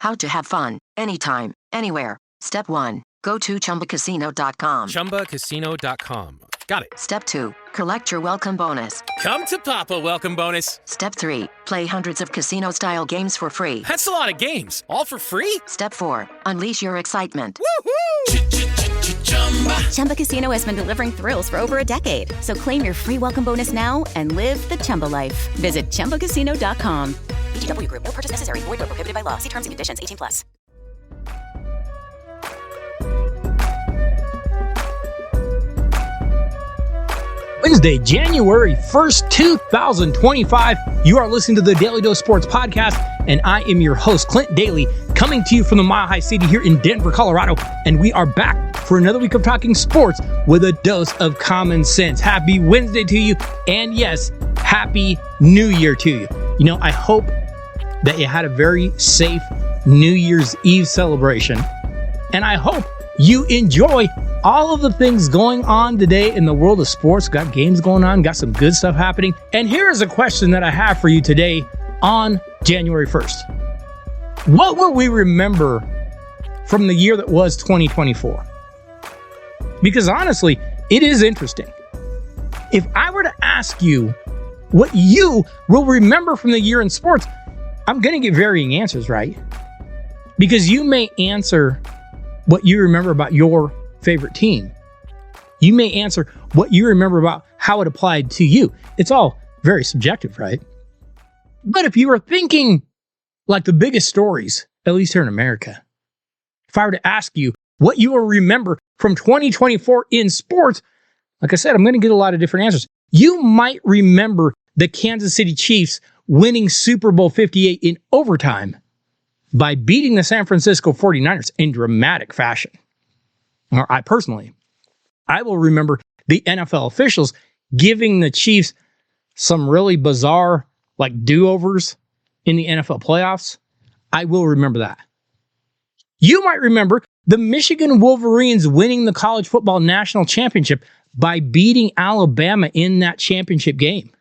How to have fun, anytime, anywhere. Step 1. Go to ChumbaCasino.com. ChumbaCasino.com. Got it. Step 2. Collect your welcome bonus. Come to Papa welcome bonus. Step 3. Play hundreds of casino-style games for free. That's a lot of games. All for free? Step 4. Unleash your excitement. Woohoo! Chumba Casino has been delivering thrills for over a decade. So claim your free welcome bonus now and live the Chumba life. Visit ChumbaCasino.com. VGW Group. No purchase necessary. Void where prohibited by law. See terms and conditions. 18+. Wednesday, January 1st, 2025. You are listening to the Daly Dose Sports Podcast, and I am your host, Clint Daly, coming to you from the Mile High City here in Denver, Colorado. And we are back for another week of talking sports with a dose of common sense. Happy Wednesday to you, and yes, Happy New Year to you. You know, I hope that you had a very safe New Year's Eve celebration, and I hope you enjoy all of the things going on today in the world of sports. Got games going on, got some good stuff happening. And here is a question that I have for you today on January 1st. What will we remember from the year that was 2024? Because honestly, it is interesting. If I were to ask you what you will remember from the year in sports, I'm going to get varying answers, right? Because you may answer what you remember about your favorite team. You may answer what you remember about how it applied to you. It's all very subjective, right? But if you were thinking like the biggest stories, at least here in America, if I were to ask you what you will remember from 2024 in sports, like I said, I'm going to get a lot of different answers. You might remember the Kansas City Chiefs winning Super Bowl 58 in overtime by beating the San Francisco 49ers in dramatic fashion. Or I will remember the NFL officials giving the Chiefs some really bizarre, like do-overs in the NFL playoffs. I will remember that. You might remember the Michigan Wolverines winning the college football national championship by beating Alabama in that championship game.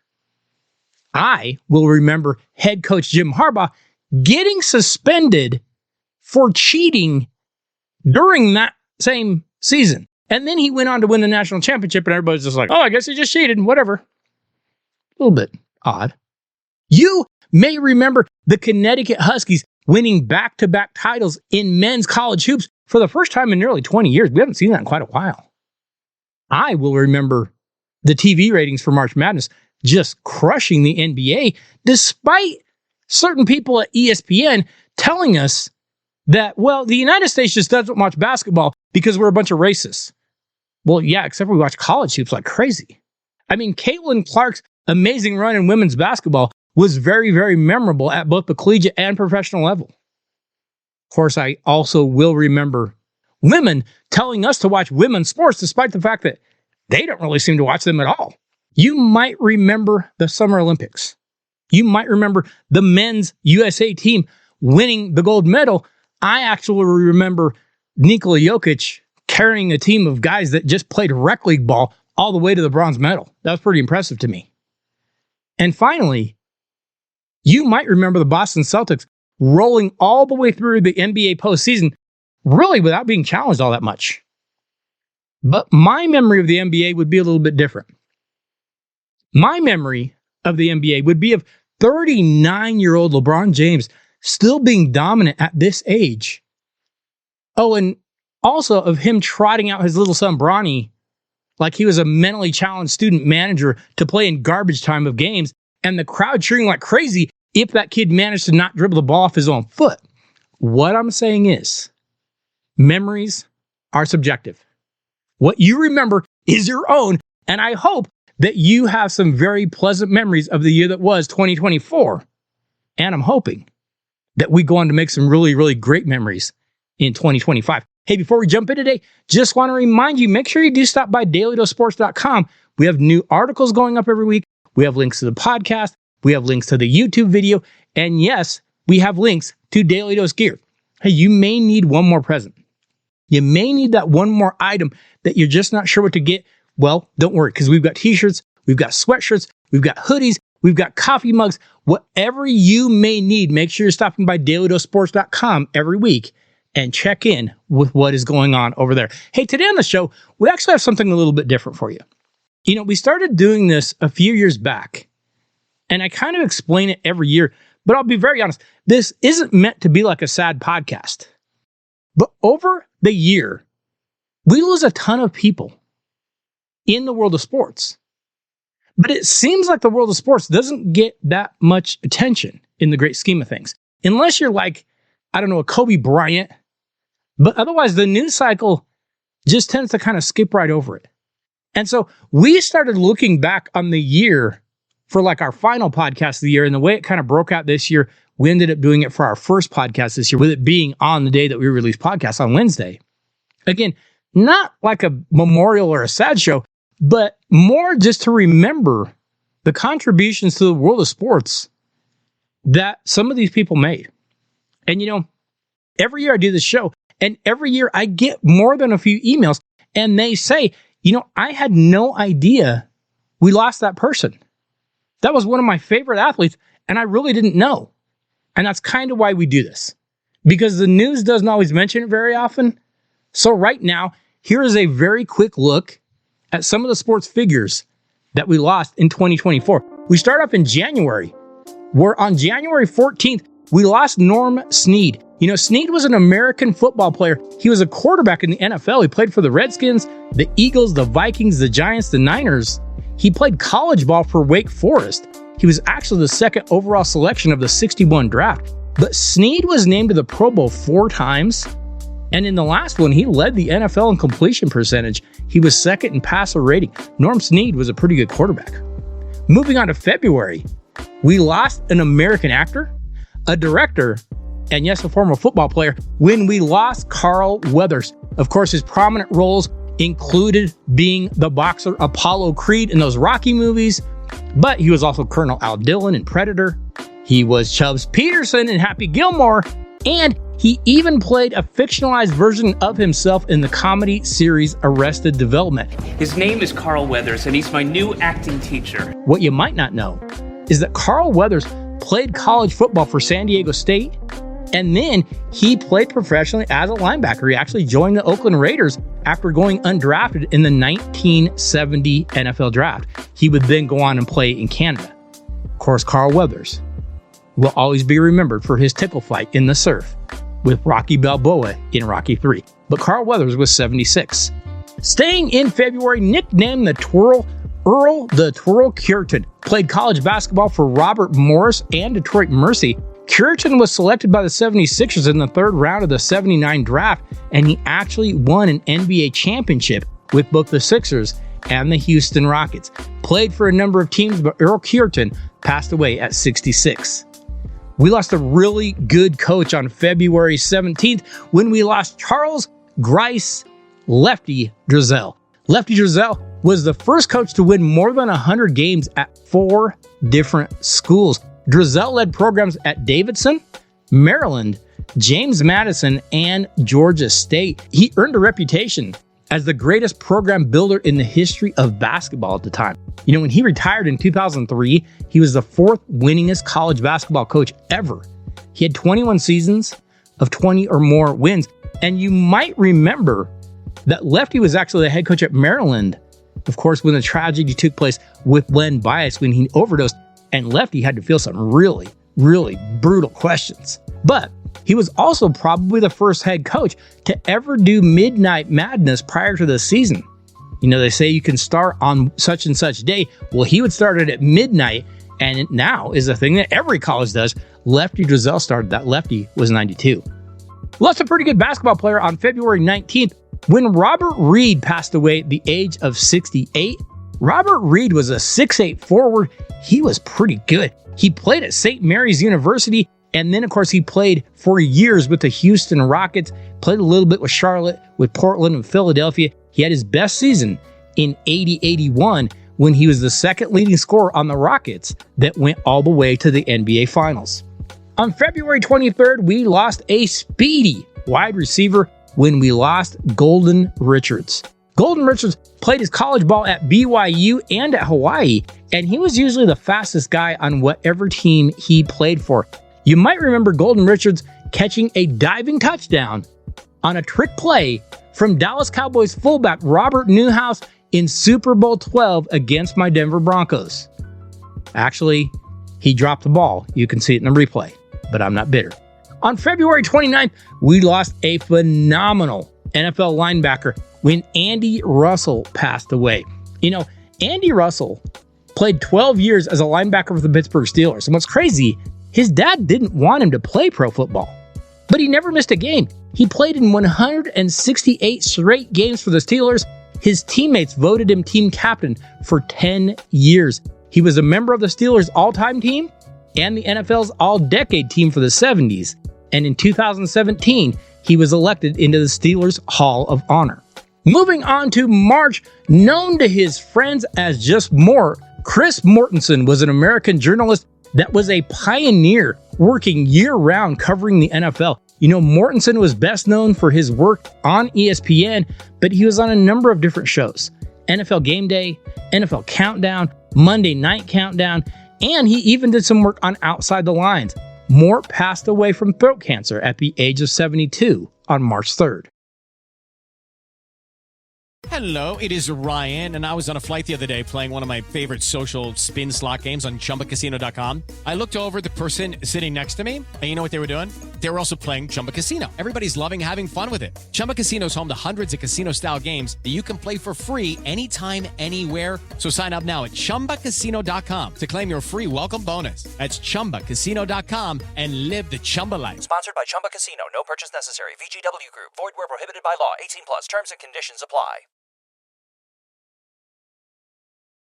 I will remember head coach Jim Harbaugh getting suspended for cheating during that same season. And then he went on to win the national championship, and everybody's just like, oh, I guess he just cheated, whatever. A little bit odd. You may remember the Connecticut Huskies winning back-to-back titles in men's college hoops for the first time in nearly 20 years. We haven't seen that in quite a while. I will remember the TV ratings for March Madness just crushing the NBA, despite certain people at ESPN telling us that, well, the United States just doesn't watch basketball because we're a bunch of racists. Well, yeah, except we watch college hoops like crazy. I mean, Caitlin Clark's amazing run in women's basketball was very, very memorable at both the collegiate and professional level. Of course, I also will remember women telling us to watch women's sports despite the fact that they don't really seem to watch them at all. You might remember the Summer Olympics. You might remember the men's USA team winning the gold medal. I actually remember Nikola Jokic carrying a team of guys that just played rec league ball all the way to the bronze medal. That was pretty impressive to me. And finally, you might remember the Boston Celtics rolling all the way through the NBA postseason, really without being challenged all that much. But my memory of the NBA would be a little bit different. My memory of the NBA would be of 39-year-old LeBron James still being dominant at this age. Oh, and also of him trotting out his little son Bronny like he was a mentally challenged student manager to play in garbage time of games, and the crowd cheering like crazy if that kid managed to not dribble the ball off his own foot. What I'm saying is, memories are subjective. What you remember is your own, and I hope that you have some very pleasant memories of the year that was 2024. And I'm hoping that we go on to make some really, really great memories in 2025. Hey, before we jump in today, just want to remind you, make sure you do stop by DailyDoseSports.com. We have new articles going up every week. We have links to the podcast. We have links to the YouTube video. And yes, we have links to Daly Dose gear. Hey, you may need one more present. You may need that one more item that you're just not sure what to get. Well, don't worry, because we've got t-shirts, we've got sweatshirts, we've got hoodies, We've got coffee mugs, whatever you may need. Make sure you're stopping by DailyDoseSports.com every week and check in with what is going on over there. Hey, today on the show, we actually have something a little bit different for you. You know, we started doing this a few years back, and I kind of explain it every year, but I'll be very honest. This isn't meant to be like a sad podcast. But over the year, we lose a ton of people in the world of sports. But it seems like the world of sports doesn't get that much attention in the great scheme of things. Unless you're like, I don't know, a Kobe Bryant. But otherwise, the news cycle just tends to kind of skip right over it. And so we started looking back on the year for like our final podcast of the year. And the way it kind of broke out this year, we ended up doing it for our first podcast this year, with it being on the day that we released podcasts on Wednesday. Again, not like a memorial or a sad show, but more just to remember the contributions to the world of sports that some of these people made. And you know, every year I do this show, and every year I get more than a few emails, and they say, you know, I had no idea we lost that person. That was one of my favorite athletes, and I really didn't know. And that's kind of why we do this, because the news doesn't always mention it very often. So right now, here is a very quick look at some of the sports figures that we lost in 2024. We start off in January, where on January 14th, we lost Norm Snead. You know, Snead was an American football player. He was a quarterback in the NFL. He played for the Redskins, the Eagles, the Vikings, the Giants, the Niners. He played college ball for Wake Forest. He was actually the second overall selection of the 61 draft. But Snead was named to the Pro Bowl 4 times. And in the last one, he led the NFL in completion percentage. He was second in passer rating. Norm Snead was a pretty good quarterback. Moving on to February, we lost an American actor, a director, and yes, a former football player, when we lost Carl Weathers. Of course, his prominent roles included being the boxer Apollo Creed in those Rocky movies, but he was also Colonel Al Dillon in Predator. He was Chubbs Peterson in Happy Gilmore, and he even played a fictionalized version of himself in the comedy series Arrested Development. His name is Carl Weathers, and he's my new acting teacher. What you might not know is that Carl Weathers played college football for San Diego State, and then he played professionally as a linebacker. He actually joined the Oakland Raiders after going undrafted in the 1970 NFL draft. He would then go on and play in Canada. Of course, Carl Weathers will always be remembered for his tickle fight in the surf with Rocky Balboa in Rocky 3. But Carl Weathers was 76. Staying in February, nicknamed the Twirl, Earl the Twirl Cureton played college basketball for Robert Morris and Detroit Mercy. Cureton was selected by the 76ers in the third round of the 79 draft, and he actually won an NBA championship with both the Sixers and the Houston Rockets. Played for a number of teams, but Earl Cureton passed away at 66. We lost a really good coach on February 17th when we lost Charles Grice Lefty Driesell. Lefty Driesell was the first coach to win more than 100 games at 4 different schools. Driesell led programs at Davidson, Maryland, James Madison, and Georgia State. He earned a reputation as the greatest program builder in the history of basketball at the time. You know, when he retired in 2003, he was the 4th winningest college basketball coach ever. He had 21 seasons of 20 or more wins. And you might remember that Lefty was actually the head coach at Maryland, of course, when the tragedy took place with Len Bias when he overdosed, and Lefty had to field some really, really brutal questions. But he was also probably the first head coach to ever do Midnight Madness prior to the season. You know, they say you can start on such and such day. Well, he would start it at midnight, and it now is a thing that every college does. Lefty Driesell started that. Lefty was 92. Lost a pretty good basketball player on February 19th when Robert Reed passed away at the age of 68. Robert Reed was a 6'8 forward. He was pretty good. He played at St. Mary's University, and then, of course, he played for years with the Houston Rockets, played a little bit with Charlotte, with Portland, and Philadelphia. He had his best season in 80-81 when he was the second leading scorer on the Rockets that went all the way to the NBA Finals. On February 23rd, we lost a speedy wide receiver when we lost Golden Richards. Golden Richards played his college ball at BYU and at Hawaii, and he was usually the fastest guy on whatever team he played for. You might remember Golden Richards catching a diving touchdown on a trick play from Dallas Cowboys fullback Robert Newhouse in Super Bowl 12 against my Denver Broncos. Actually, he dropped the ball. You can see it in the replay, but I'm not bitter. On February 29th, we lost a phenomenal NFL linebacker when Andy Russell passed away. You know, Andy Russell played 12 years as a linebacker for the Pittsburgh Steelers. And what's crazy, his dad didn't want him to play pro football, but he never missed a game. He played in 168 straight games for the Steelers. His teammates voted him team captain for 10 years. He was a member of the Steelers' all-time team and the NFL's all-decade team for the 70s. And in 2017, he was elected into the Steelers Hall of Honor. Moving on to March, known to his friends as just Mort, Chris Mortensen was an American journalist that was a pioneer working year-round covering the NFL. You know, Mortensen was best known for his work on ESPN, but he was on a number of different shows. NFL Game Day, NFL Countdown, Monday Night Countdown, and he even did some work on Outside the Lines. Mort passed away from throat cancer at the age of 72 on March 3rd. Hello, it is Ryan, and I was on a flight the other day playing one of my favorite social spin slot games on ChumbaCasino.com. I looked over at the person sitting next to me, and you know what they were doing? They were also playing Chumba Casino. Everybody's loving having fun with it. Chumba Casino is home to hundreds of casino-style games that you can play for free anytime, anywhere. So sign up now at ChumbaCasino.com to claim your free welcome bonus. That's ChumbaCasino.com and live the Chumba life. Sponsored by Chumba Casino. No purchase necessary. VGW Group. Void where prohibited by law. 18 plus. Terms and conditions apply.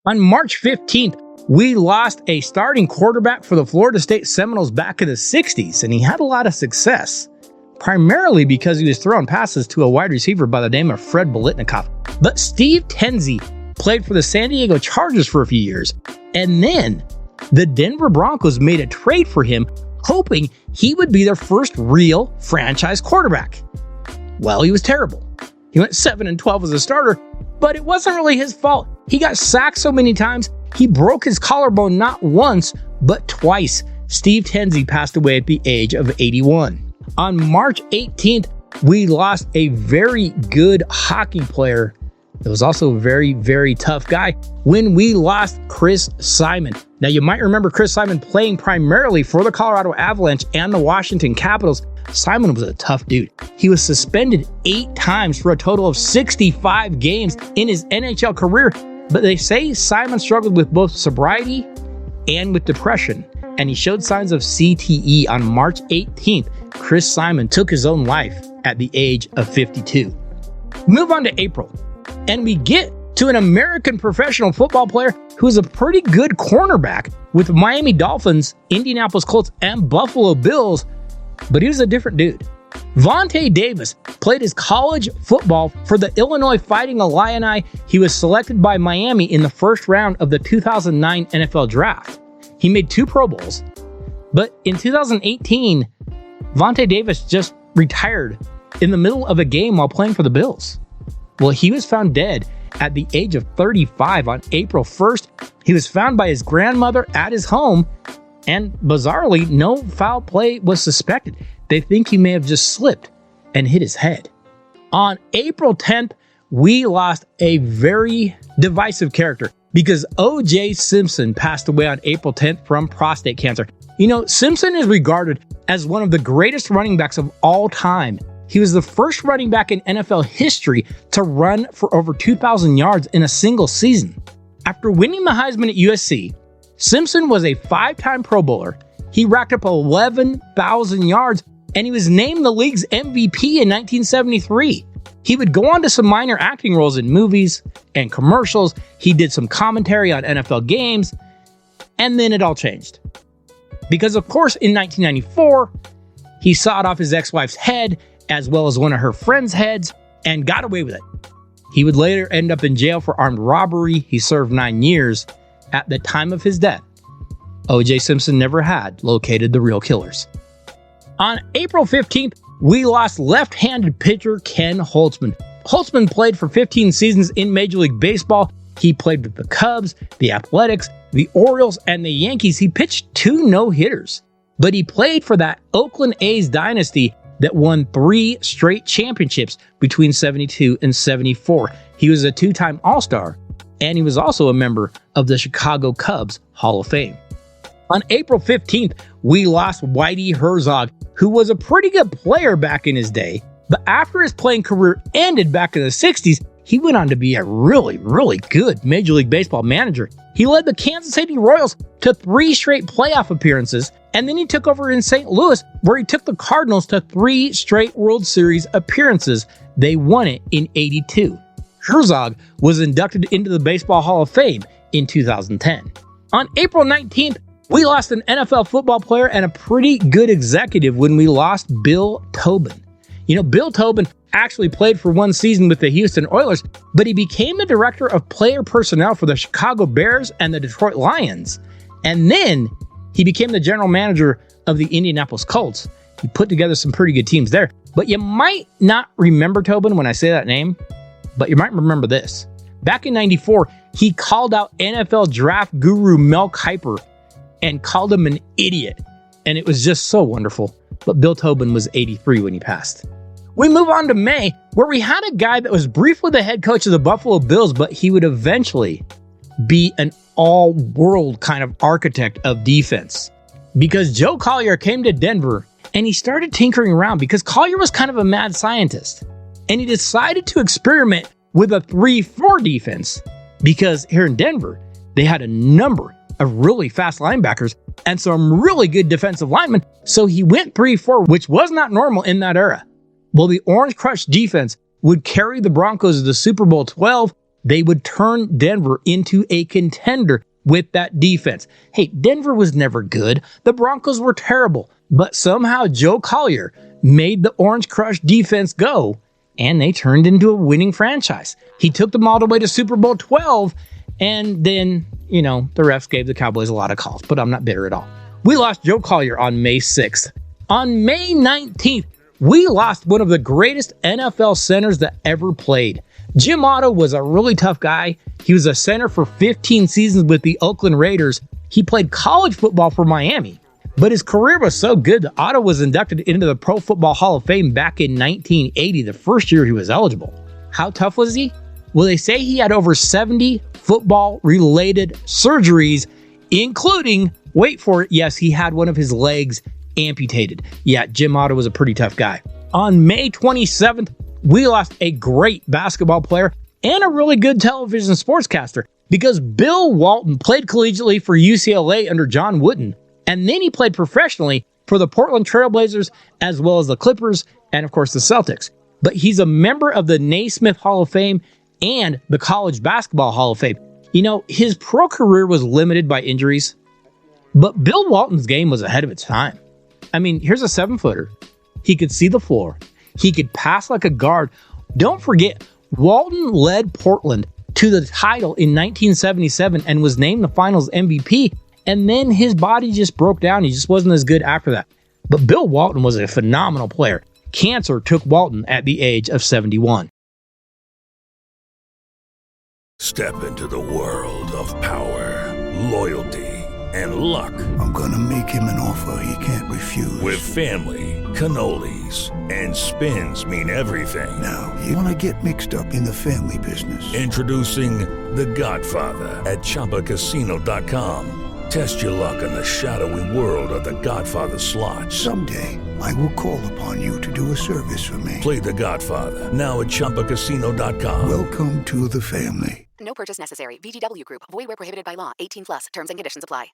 On March 15th, we lost a starting quarterback for the Florida State Seminoles back in the 60s, and he had a lot of success, primarily because he was throwing passes to a wide receiver by the name of Fred Biletnikoff. But Steve Tenzi played for the San Diego Chargers for a few years, and then the Denver Broncos made a trade for him, hoping he would be their first real franchise quarterback. Well, he was terrible. He went 7-12 as a starter, but it wasn't really his fault. He got sacked so many times, he broke his collarbone not once, but twice. Steve Tenzi passed away at the age of 81. On March 18th, we lost a very good hockey player. It was also a very, very tough guy when we lost Chris Simon. Now, you might remember Chris Simon playing primarily for the Colorado Avalanche and the Washington Capitals. Simon was a tough dude. He was suspended 8 times for a total of 65 games in his NHL career. But they say Simon struggled with both sobriety and with depression, and he showed signs of CTE. On March 18th, Chris Simon took his own life at the age of 52. Move on to April, and we get to an American professional football player who is a pretty good cornerback with Miami Dolphins, Indianapolis Colts, and Buffalo Bills, but he was a different dude. Vontae Davis played his college football for the Illinois Fighting Illini. He was selected by Miami in the first round of the 2009 NFL Draft. He made 2 Pro Bowls, but in 2018, Vontae Davis just retired in the middle of a game while playing for the Bills. Well, he was found dead at the age of 35 on April 1st. He was found by his grandmother at his home, and bizarrely, no foul play was suspected. They think he may have just slipped and hit his head. On April 10th, we lost a very divisive character because O.J. Simpson passed away on April 10th from prostate cancer. You know, Simpson is regarded as one of the greatest running backs of all time. He was the first running back in NFL history to run for over 2,000 yards in a single season. After winning the Heisman at USC, Simpson was a 5-time Pro Bowler. He racked up 11,000 yards, and he was named the league's MVP in 1973. He would go on to some minor acting roles in movies and commercials. He did some commentary on NFL games, and then it all changed. Because, of course, in 1994, he sawed off his ex-wife's head, as well as one of her friends' heads, and got away with it. He would later end up in jail for armed robbery. He served 9 years. At the time of his death, O.J. Simpson never had located the real killers. On April 15th, we lost left-handed pitcher Ken Holtzman. Holtzman played for 15 seasons in Major League Baseball. He played with the Cubs, the Athletics, the Orioles, and the Yankees. He pitched 2 no-hitters, but he played for that Oakland A's dynasty that won 3 straight championships between 72 and 74. He was a 2-time All-Star, and he was also a member of the Chicago Cubs Hall of Fame. On April 15th, we lost Whitey Herzog, who was a pretty good player back in his day, but after his playing career ended back in the 60s, he went on to be a really, really good Major League Baseball manager. He led the Kansas City Royals to 3 straight playoff appearances, and then he took over in St. Louis, where he took the Cardinals to 3 straight World Series appearances. They won it in '82. Herzog was inducted into the Baseball Hall of Fame in 2010. On April 19th, we lost an NFL football player and a pretty good executive when we lost Bill Tobin. You know, Bill Tobin actually played for 1 season with the Houston Oilers, but he became the director of player personnel for the Chicago Bears and the Detroit Lions. And then he became the general manager of the Indianapolis Colts. He put together some pretty good teams there. But you might not remember Tobin when I say that name, but you might remember this. Back in '94, he called out NFL draft guru Mel Kiper and called him an idiot. And it was just so wonderful. But Bill Tobin was 83 when he passed. We move on to May, where we had a guy that was briefly the head coach of the Buffalo Bills, but he would eventually be an all-world kind of architect of defense. Because Joe Collier came to Denver and he started tinkering around because Collier was kind of a mad scientist. And he decided to experiment with a 3-4 defense because here in Denver, they had a number of really fast linebackers and some really good defensive linemen. So he went 3-4, which was not normal in that era. Well, the Orange Crush defense would carry the Broncos to the Super Bowl 12. They would turn Denver into a contender with that defense. Hey, Denver was never good. The Broncos were terrible. But somehow Joe Collier made the Orange Crush defense go, and they turned into a winning franchise. He took them all the way to Super Bowl 12, and then, the refs gave the Cowboys a lot of calls, but I'm not bitter at all. We lost Joe Collier on May 6th. On May 19th, we lost one of the greatest NFL centers that ever played. Jim Otto was a really tough guy. He was a center for 15 seasons with the Oakland Raiders. He played college football for Miami, but his career was so good that Otto was inducted into the Pro Football Hall of Fame back in 1980, the first year he was eligible. How tough was he? Well, they say he had over 70 football-related surgeries, including, wait for it, yes, he had one of his legs amputated. Yeah, Jim Otto was a pretty tough guy. On May 27th, we lost a great basketball player and a really good television sportscaster because Bill Walton played collegiately for UCLA under John Wooden, and then he played professionally for the Portland Trailblazers as well as the Clippers and, of course, the Celtics. But he's a member of the Naismith Hall of Fame and the College Basketball Hall of Fame. His pro career was limited by injuries, but Bill Walton's game was ahead of its time. I mean, here's a 7-footer. He could see the floor. He could pass like a guard. Don't forget, Walton led Portland to the title in 1977 and was named the finals MVP. And then his body just broke down. He just wasn't as good after that. But Bill Walton was a phenomenal player. Cancer took Walton at the age of 71. Step into the world of power, loyalty, and luck. I'm gonna make him an offer he can't refuse. With family, cannolis, and spins mean everything. Now, you wanna get mixed up in the family business. Introducing The Godfather at ChumbaCasino.com. Test your luck in the shadowy world of The Godfather slot. Someday, I will call upon you to do a service for me. Play The Godfather, now at ChumbaCasino.com. Welcome to the family. No purchase necessary. VGW Group. Void where prohibited by law. 18+. Terms and conditions apply.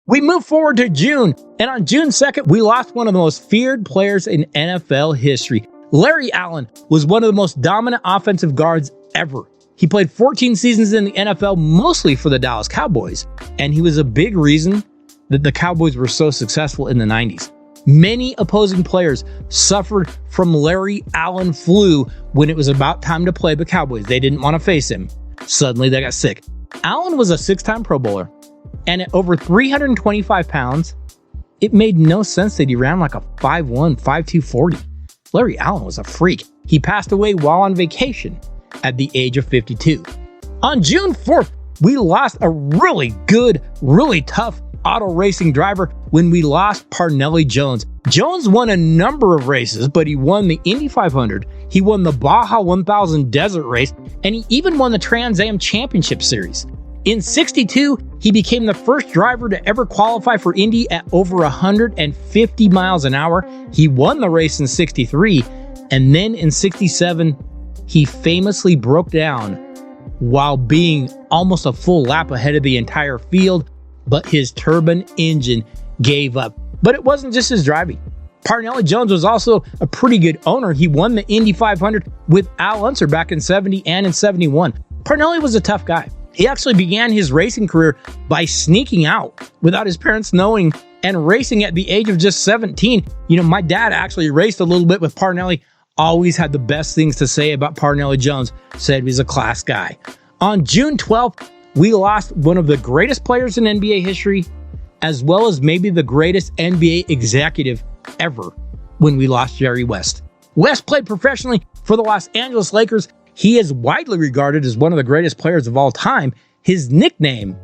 We move forward to June, and on June 2nd, we lost one of the most feared players in NFL history. Larry Allen was one of the most dominant offensive guards ever. He played 14 seasons in the NFL, mostly for the Dallas Cowboys, and he was a big reason that the Cowboys were so successful in the 90s. Many opposing players suffered from Larry Allen flu when it was about time to play the Cowboys. They didn't want to face him. Suddenly, they got sick. Allen was a 6-time Pro Bowler, and at over 325 pounds, it made no sense that he ran like a 5'1", 5'2", 40. Larry Allen was a freak. He passed away while on vacation at the age of 52. On June 4th, we lost a really good, really tough auto racing driver when we lost Parnelli Jones. Jones won a number of races, but he won the Indy 500, he won the Baja 1000 Desert Race, and he even won the Trans Am Championship Series. In 62, he became the first driver to ever qualify for Indy at over 150 miles an hour. He won the race in 63, and then in 67, he famously broke down while being almost a full lap ahead of the entire field, but his turbine engine gave up. But it wasn't just his driving. Parnelli Jones was also a pretty good owner. He won the Indy 500 with Al Unser back in 70 and in 71. Parnelli was a tough guy. He actually began his racing career by sneaking out without his parents knowing and racing at the age of just 17. You know, my dad actually raced a little bit with Parnelli, always had the best things to say about Parnelli Jones, said he was a class guy. On June 12th, we lost one of the greatest players in NBA history, as well as maybe the greatest NBA executive ever when we lost Jerry West. West played professionally for the Los Angeles Lakers. He is widely regarded as one of the greatest players of all time. His nickname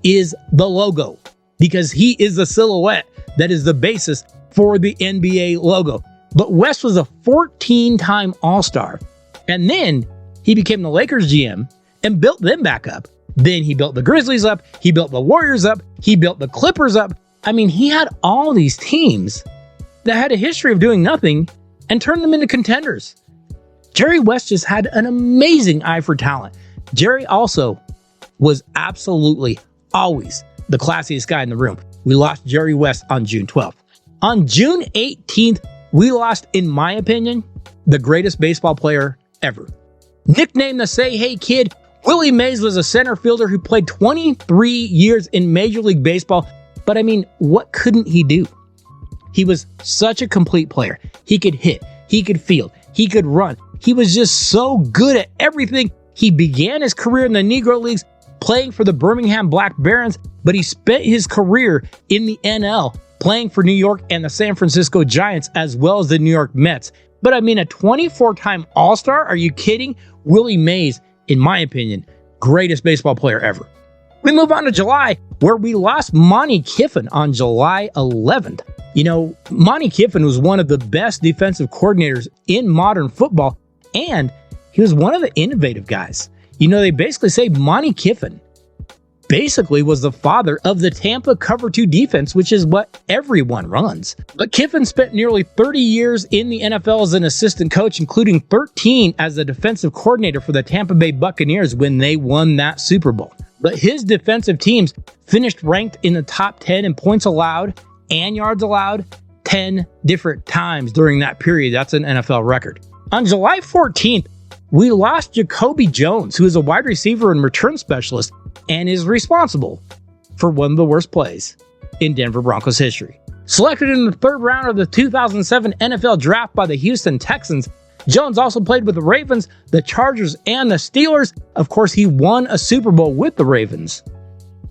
is the logo because he is the silhouette that is the basis for the NBA logo. But West was a 14-time All-Star. And then he became the Lakers GM and built them back up. Then he built the Grizzlies up. He built the Warriors up. He built the Clippers up. I mean, he had all these teams that had a history of doing nothing and turned them into contenders. Jerry West just had an amazing eye for talent. Jerry also was absolutely always the classiest guy in the room. We lost Jerry West on June 12th. On June 18th, we lost, in my opinion, the greatest baseball player ever. Nicknamed the Say Hey Kid, Willie Mays was a center fielder who played 23 years in Major League Baseball. But I mean, what couldn't he do? He was such a complete player. He could hit, he could field, he could run. He was just so good at everything. He began his career in the Negro Leagues playing for the Birmingham Black Barons, but he spent his career in the NL playing for New York and the San Francisco Giants, as well as the New York Mets. But I mean, a 24-time All-Star? Are you kidding? Willie Mays, in my opinion, greatest baseball player ever. We move on to July, where we lost Monty Kiffin on July 11th. You know, Monty Kiffin was one of the best defensive coordinators in modern football, and he was one of the innovative guys. You know, they basically say Monty Kiffin basically was the father of the Tampa Cover 2 defense, which is what everyone runs. But Kiffin spent nearly 30 years in the NFL as an assistant coach, including 13 as the defensive coordinator for the Tampa Bay Buccaneers when they won that Super Bowl. But his defensive teams finished ranked in the top 10 in points allowed and yards allowed 10 different times during that period. That's an NFL record. On July 14th, we lost Jacoby Jones, who is a wide receiver and return specialist and is responsible for one of the worst plays in Denver Broncos history. Selected in the third round of the 2007 NFL Draft by the Houston Texans, Jones also played with the Ravens, the Chargers, and the Steelers. Of course, he won a Super Bowl with the Ravens,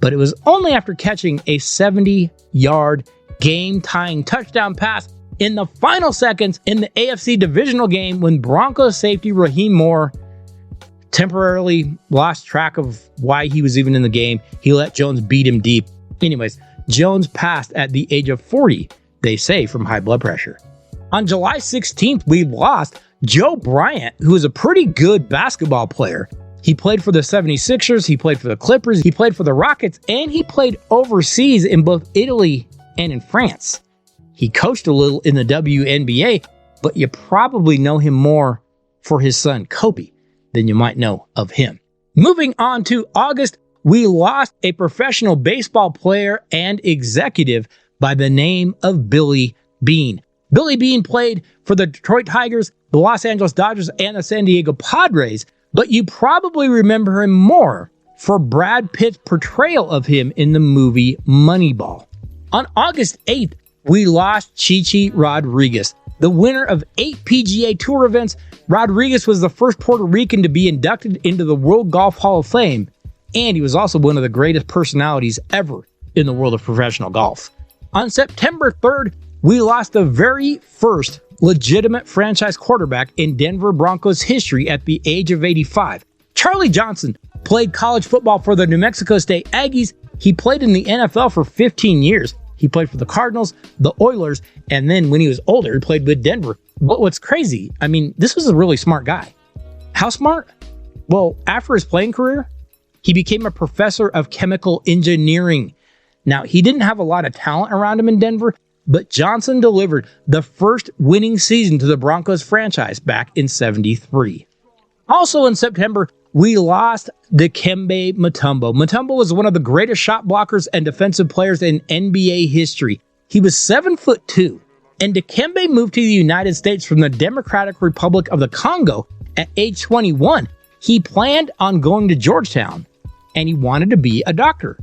but it was only after catching a 70-yard game-tying touchdown pass in the final seconds in the AFC divisional game when Broncos safety Raheem Moore temporarily lost track of why he was even in the game. He let Jones beat him deep. Anyways, Jones passed at the age of 40, they say, from high blood pressure. On July 16th, we lost Joe Bryant, who is a pretty good basketball player. He played for the 76ers, he played for the Clippers, he played for the Rockets, and he played overseas in both Italy and in France. He coached a little in the WNBA, but you probably know him more for his son Kobe than you might know of him. Moving on to August, we lost a professional baseball player and executive by the name of Billy Beane. Billy Beane played for the Detroit Tigers, the Los Angeles Dodgers, and the San Diego Padres, but you probably remember him more for Brad Pitt's portrayal of him in the movie Moneyball. On August 8th, we lost Chichi Rodriguez. The winner of 8 PGA Tour events, Rodriguez was the first Puerto Rican to be inducted into the World Golf Hall of Fame, and he was also one of the greatest personalities ever in the world of professional golf. On September 3rd, we lost the very first legitimate franchise quarterback in Denver Broncos history at the age of 85. Charlie Johnson played college football for the New Mexico State Aggies. He played in the NFL for 15 years. He played for the Cardinals, the Oilers, and then when he was older, he played with Denver. But what's crazy, this was a really smart guy. How smart? Well, after his playing career, he became a professor of chemical engineering. Now, he didn't have a lot of talent around him in Denver, but Johnson delivered the first winning season to the Broncos franchise back in '73. Also in September, we lost Dikembe Mutombo. Mutombo was one of the greatest shot blockers and defensive players in NBA history. He was 7'2", and Dikembe moved to the United States from the Democratic Republic of the Congo at age 21. He planned on going to Georgetown, and he wanted to be a doctor.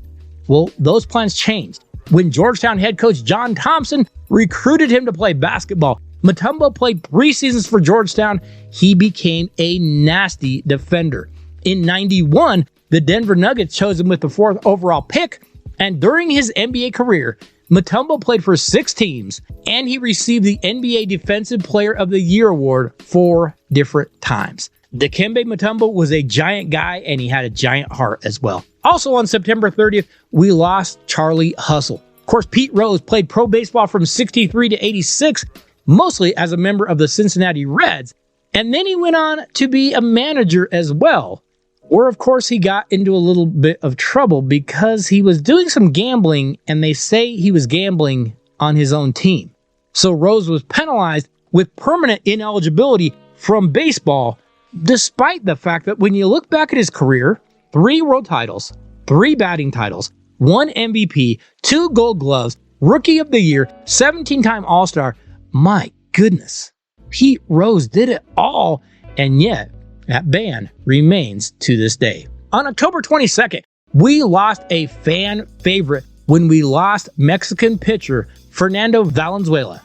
Well, those plans changed when Georgetown head coach John Thompson recruited him to play basketball. Mutombo played 3 seasons for Georgetown. He became a nasty defender. In '91, the Denver Nuggets chose him with the 4th overall pick, and during his NBA career, Mutombo played for 6 teams, and he received the NBA Defensive Player of the Year award 4 different times. Dikembe Mutombo was a giant guy, and he had a giant heart as well. Also on September 30th, we lost Charlie Hustle. Of course, Pete Rose played pro baseball from '63 to '86, mostly as a member of the Cincinnati Reds, and then he went on to be a manager as well, where of course he got into a little bit of trouble because he was doing some gambling, and they say he was gambling on his own team. So Rose was penalized with permanent ineligibility from baseball, despite the fact that when you look back at his career, 3 world titles, 3 batting titles, 1 MVP, 2 Gold Gloves, Rookie of the Year, 17-time All-Star. My goodness, Pete Rose did it all, and yet that ban remains to this day. On October 22nd, we lost a fan favorite when we lost Mexican pitcher Fernando Valenzuela.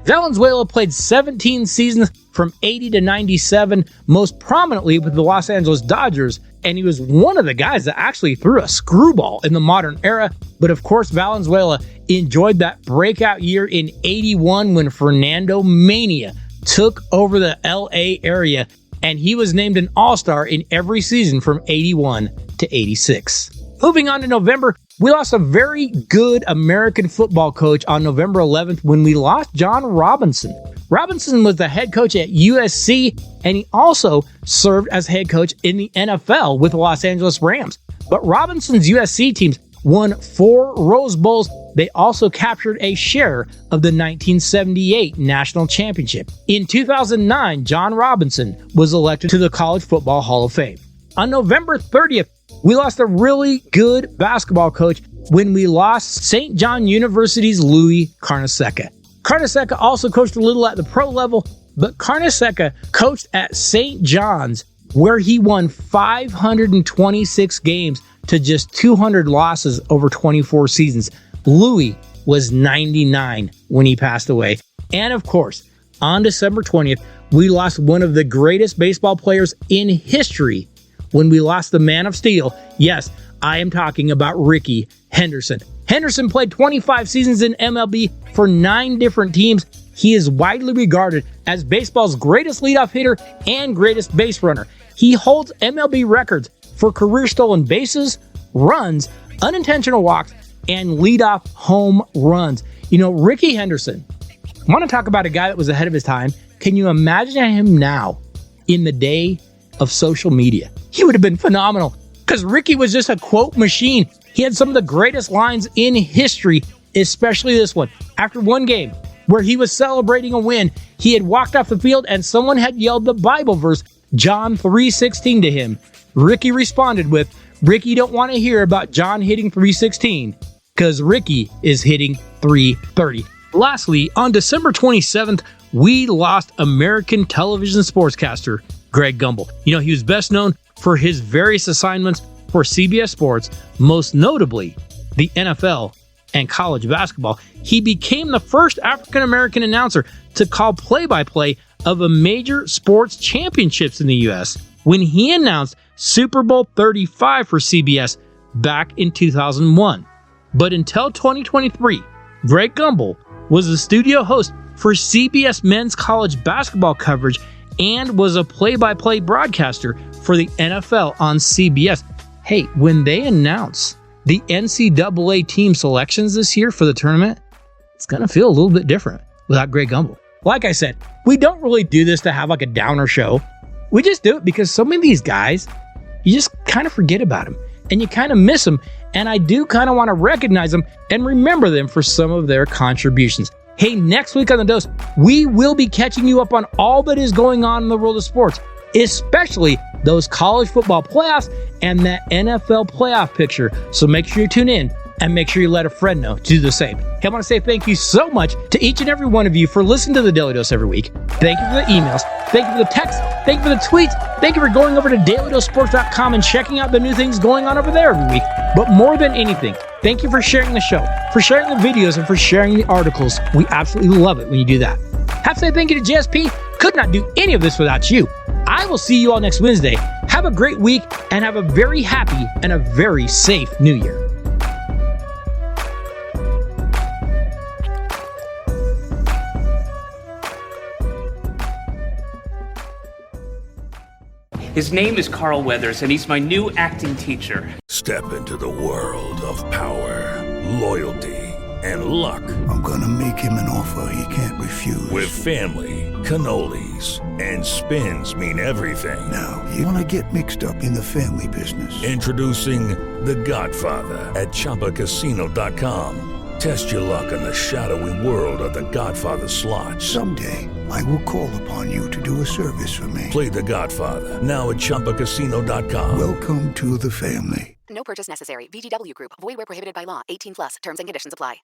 Valenzuela played 17 seasons from '80 to '97, most prominently with the Los Angeles Dodgers, and he was one of the guys that actually threw a screwball in the modern era. But of course, Valenzuela enjoyed that breakout year in '81 when Fernando Mania took over the LA area, and he was named an All-Star in every season from '81 to '86. Moving on to November, we lost a very good American football coach on November 11th when we lost John Robinson. Robinson was the head coach at USC, and he also served as head coach in the NFL with the Los Angeles Rams. But Robinson's USC teams won 4 Rose Bowls. They also captured a share of the 1978 National Championship. In 2009, John Robinson was elected to the College Football Hall of Fame. On November 30th, we lost a really good basketball coach when we lost St. John University's Louis Carnesecca. Carnesecca also coached a little at the pro level, but Carnesecca coached at St. John's, where he won 526 games to just 200 losses over 24 seasons. Louis was 99 when he passed away. And of course, on December 20th, we lost one of the greatest baseball players in history when we lost the Man of Steel. Yes, I am talking about Rickey Henderson. Henderson played 25 seasons in MLB for 9 different teams. He is widely regarded as baseball's greatest leadoff hitter and greatest base runner. He holds MLB records for career stolen bases, runs, unintentional walks, and leadoff home runs. You know, Rickey Henderson, I want to talk about a guy that was ahead of his time. Can you imagine him now in the day of social media? He would have been phenomenal because Rickey was just a quote machine. He had some of the greatest lines in history, especially this one. After one game where he was celebrating a win, he had walked off the field and someone had yelled the Bible verse, John 3:16 to him. Rickey responded with, Rickey don't want to hear about John hitting 3:16 because Rickey is hitting 3:30. Lastly, on December 27th, we lost American television sportscaster Greg Gumbel. You know, he was best known for his various assignments for CBS Sports, most notably the NFL and college basketball. He became the first African-American announcer to call play-by-play of a major sports championships in the U.S. when he announced Super Bowl 35 for CBS back in 2001. But until 2023, Greg Gumbel was the studio host for CBS men's college basketball coverage and was a play-by-play broadcaster for the NFL on CBS. Hey, when they announce the NCAA team selections this year for the tournament, it's going to feel a little bit different without Greg Gumbel. Like I said, we don't really do this to have like a downer show. We just do it because so many of these guys, you just kind of forget about them and you kind of miss them. And I do kind of want to recognize them and remember them for some of their contributions. Hey, next week on The Dose, we will be catching you up on all that is going on in the world of sports, especially those college football playoffs and that NFL playoff picture. So make sure you tune in and make sure you let a friend know to do the same. Hey, I want to say thank you so much to each and every one of you for listening to the Daly Dose every week. Thank you for the emails. Thank you for the texts. Thank you for the tweets. Thank you for going over to DailyDoseSports.com and checking out the new things going on over there every week. But more than anything, thank you for sharing the show, for sharing the videos, and for sharing the articles. We absolutely love it when you do that. Have to say thank you to JSP. Could not do any of this without you. I will see you all next Wednesday. Have a great week and have a very happy and a very safe New Year. His name is Carl Weathers, and he's my new acting teacher. Step into the world of power, loyalty, and luck. I'm gonna make him an offer he can't refuse. With family, cannolis, and spins mean everything. Now, you wanna get mixed up in the family business. Introducing The Godfather at ChumbaCasino.com. Test your luck in the shadowy world of The Godfather slot. Someday, I will call upon you to do a service for me. Play The Godfather now at ChumbaCasino.com. Welcome to the family. No purchase necessary. VGW Group. Void where prohibited by law. 18+. Terms and conditions apply.